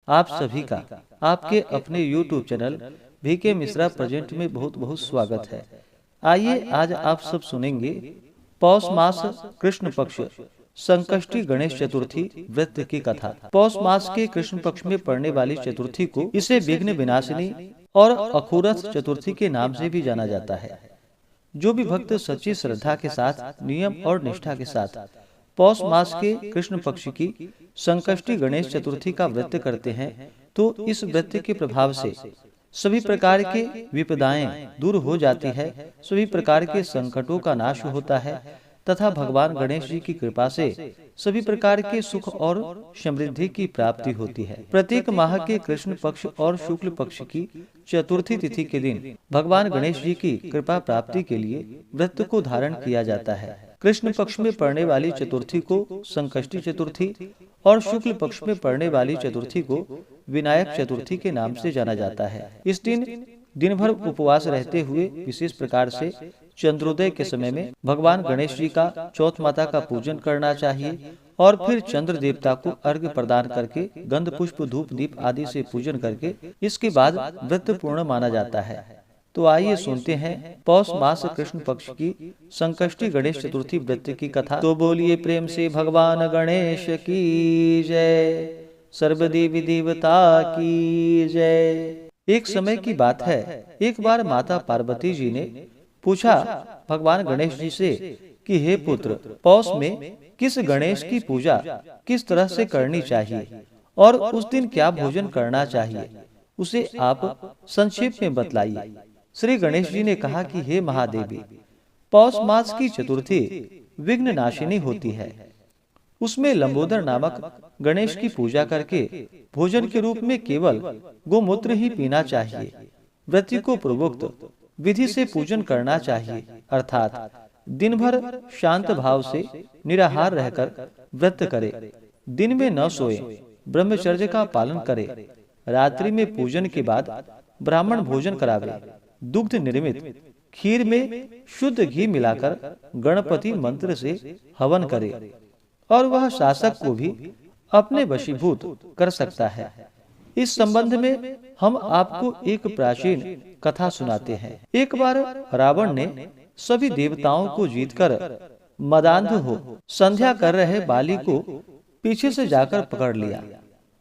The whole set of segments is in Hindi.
आप सभी का आपके अपने YouTube channel VK Mishra present में बहुत बहुत स्वागत है। आइए आज आप सब सुनेंगे पौष मास कृष्ण पक्ष संकष्टी गणेश चतुर्थी व्रत की कथा। पौष मास के कृष्ण पक्ष में पड़ने वाली चतुर्थी को इसे विघ्न विनाशिनी और अखुरथ चतुर्थी के नाम से भी जाना जाता है। जो भी भक्त सच्ची श्रद्धा के साथ नियम और निष्ठा के साथ पौष मास के कृष्ण पक्ष की संकष्टी गणेश चतुर्थी का व्रत करते हैं तो इस व्रत के प्रभाव से सभी प्रकार के विपदाएं दूर हो जाती है, सभी प्रकार के संकटों का नाश होता है तथा भगवान गणेश जी की कृपा से सभी प्रकार के सुख और समृद्धि की प्राप्ति होती है। प्रत्येक माह के कृष्ण पक्ष और शुक्ल पक्ष की चतुर्थी तिथि के दिन भगवान गणेश जी की कृपा प्राप्ति के लिए व्रत को धारण किया जाता है। कृष्ण पक्ष में पड़ने वाली चतुर्थी को संकष्टी चतुर्थी और शुक्ल पक्ष में पड़ने वाली चतुर्थी को विनायक चतुर्थी के नाम से जाना जाता है। इस दिन भर उपवास रहते हुए विशेष प्रकार से चंद्रोदय के समय में भगवान गणेश जी का चौथ माता का पूजन करना चाहिए और फिर चंद्र देवता को अर्घ्य प्रदान करके गंध पुष्प धूप दीप आदि से पूजन करके इसके बाद व्रत पूर्ण माना जाता है। तो आइए सुनते हैं पौष मास कृष्ण पक्ष की संकष्टी गणेश चतुर्थी व्रत की कथा। तो बोलिए प्रेम से भगवान गणेश की जय, सर्वदेवी देवता की जय। एक समय की बात है, एक बार माता पार्वती जी ने पूछा भगवान गणेश जी से कि हे पुत्र, पौष में किस गणेश की पूजा किस तरह से करनी चाहिए और उस दिन क्या भोजन करना चाहिए, उसे आप संक्षेप में बतलाइए। श्री गणेश जी ने कहा कि हे महादेवी, पौष मास की चतुर्थी विघ्न नाशिनी होती है। उसमें लंबोदर नामक गणेश की पूजा करके भोजन के रूप में केवल गोमूत्र ही पीना चाहिए। व्रती को पूर्वोक्त विधि से पूजन करना चाहिए, अर्थात दिन भर शांत भाव से निराहार रहकर व्रत करे, दिन में न सोए, ब्रह्मचर्य का पालन करे, रात्रि में पूजन के बाद ब्राह्मण भोजन करावे, दुग्ध निर्मित खीर में शुद्ध घी मिलाकर गणपति मंत्र से हवन करे और वह शासक को भी अपने वशीभूत कर सकता है। इस संबंध में हम आपको एक प्राचीन कथा सुनाते हैं। एक बार रावण ने सभी देवताओं को जीतकर मदांध हो संध्या कर रहे बाली को पीछे से जाकर पकड़ लिया।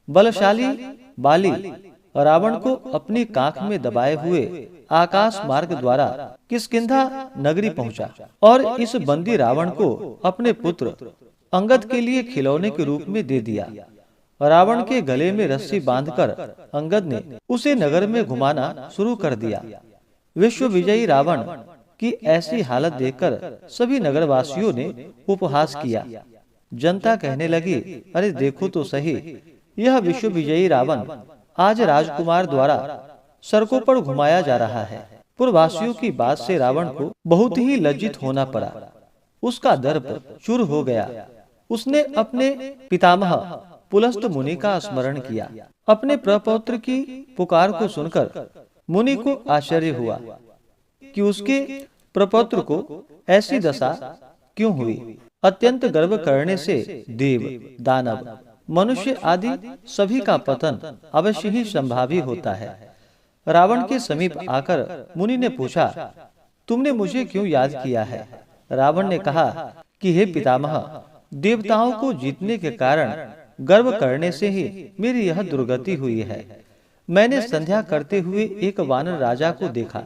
बलशाली बाली रावण को अपनी काख में दबाए हुए आकाश मार्ग द्वारा किष्किंधा नगरी पहुंचा और इस बंदी रावण को अपने पुत्र अंगद के लिए खिलौने के रूप में दे दिया। रावण के गले में रस्सी बांधकर अंगद ने उसे नगर में घुमाना शुरू कर दिया। विश्व विजयी रावण की ऐसी हालत देखकर सभी नगरवासियों ने उपहास किया। जनता कहने लगी, अरे देखो तो सही, यह विश्व विजयी रावण आज राजकुमार द्वारा सड़कों पर घुमाया जा रहा है। पूर्ववासियों की बात से रावण को बहुत ही लज्जित होना पड़ा। उसका दर्प चूर हो गया। उसने अपने पितामह पुलस्त मुनि का स्मरण किया। अपने प्रपौत्र की पुकार को सुनकर मुनि को आश्चर्य हुआ कि उसके प्रपौत्र को ऐसी दशा क्यों हुई। अत्यंत गर्व करने से देव, दानव, मनुष्य आदि सभी का पतन अवश्य ही संभावी होता है। रावण के समीप आकर मुनि ने पूछा, तुमने मुझे क्यों याद किया है? रावण ने कहा कि हे पितामह, देवताओं को जीतने के कारण गर्व करने से ही मेरी यह दुर्गति हुई है। मैंने संध्या करते हुए एक वानर राजा को देखा।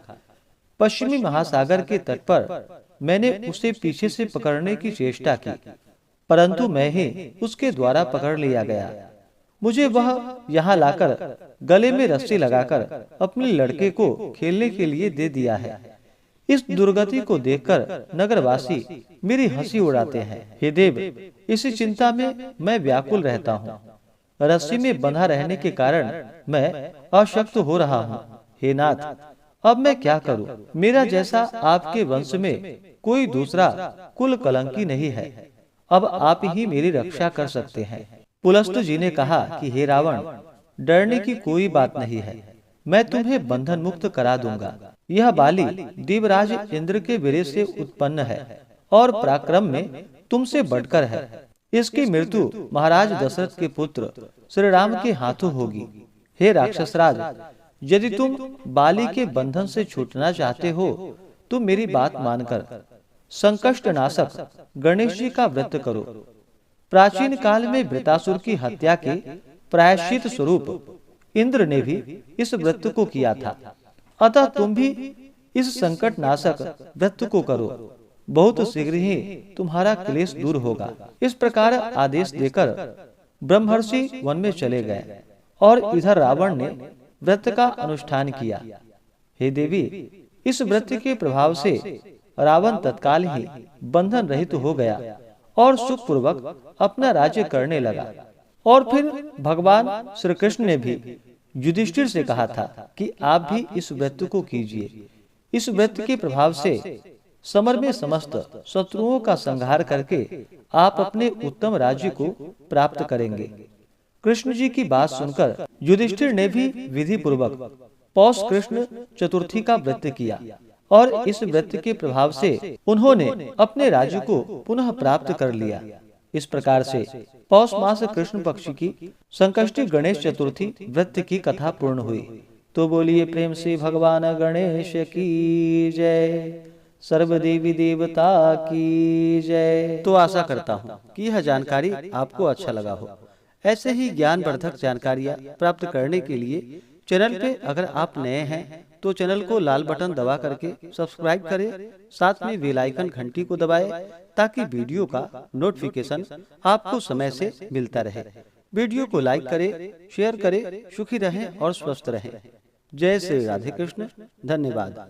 पश्चिमी महासागर के तट पर मैंने उसे पीछे से पकड़ने की चेष्टा की, परंतु मैं ही उसके द्वारा पकड़ लिया गया। मुझे वह यहाँ लाकर गले में रस्सी लगाकर अपने लड़के को खेलने के लिए दे दिया है। इस दुर्गति को देखकर नगरवासी मेरी हंसी उड़ाते हैं। हे देव, इसी चिंता में मैं व्याकुल रहता हूँ। रस्सी में बंधा रहने के कारण मैं अशक्त हो रहा हूँ। हे नाथ, अब मैं क्या करूँ? मेरा जैसा आपके वंश में कोई दूसरा कुल कलंकी नहीं है। अब आप ही मेरी रक्षा कर सकते हैं। पुलस्त जी ने कहा कि हे रावण, डरने की कोई बात नहीं है। मैं तुम्हें बंधन मुक्त करा दूंगा। यह बाली देवराज इंद्र के वीर्य से उत्पन्न है और पराक्रम में तुमसे बढ़कर है। इसकी मृत्यु महाराज दशरथ के पुत्र श्री राम के हाथों होगी। हे राक्षस राज, यदि तुम बाली के बंधन से छूटना चाहते हो तो मेरी बात मानकर संकष्ट नाशक गणेश जी का व्रत करो। प्राचीन काल में वृतासुर की हत्या के प्रायश्चित स्वरूप इंद्र ने भी इस व्रत को किया था, अतः तुम भी इस संकट नाशक व्रत को करो, बहुत शीघ्र ही तुम्हारा क्लेश दूर होगा। इस प्रकार आदेश देकर ब्रह्मर्षि वन में चले गए और इधर रावण ने व्रत का अनुष्ठान किया। हे देवी, इस व्रत के प्रभाव से रावण तत्काल ही बंधन रहित हो गया और सुखपूर्वक अपना राज्य करने लगा। और फिर भगवान श्री कृष्ण ने भी युधिष्ठिर से कहा था कि आप भी इस व्रत को कीजिए। इस व्रत के प्रभाव से समर में समस्त शत्रुओं का संहार करके आप अपने उत्तम राज्य को प्राप्त करेंगे। कृष्ण जी की बात सुनकर युधिष्ठिर ने भी विधि पूर्वक पौष कृष्ण चतुर्थी का व्रत किया और इस व्रत के प्रभाव से उन्होंने अपने राज्य को पुनः प्राप्त कर लिया। इस प्रकार से पौष मास कृष्ण पक्ष की संकष्टी गणेश चतुर्थी व्रत की कथा पूर्ण हुई। तो बोलिए प्रेम से भगवान गणेश की जय, सर्वदेवी देवता की जय। तो आशा करता हूँ कि यह जानकारी आपको अच्छा लगा हो। ऐसे ही ज्ञानवर्धक जानकारियाँ प्राप्त करने के लिए चैनल पे अगर आप नए हैं तो चैनल को लाल बटन दबा करके सब्सक्राइब करें, साथ में बेल आइकन घंटी को दबाएं ताकि वीडियो का नोटिफिकेशन आपको समय से मिलता रहे। वीडियो को लाइक करें, शेयर करें, सुखी रहें और स्वस्थ रहें। जय श्री राधे कृष्ण। धन्यवाद।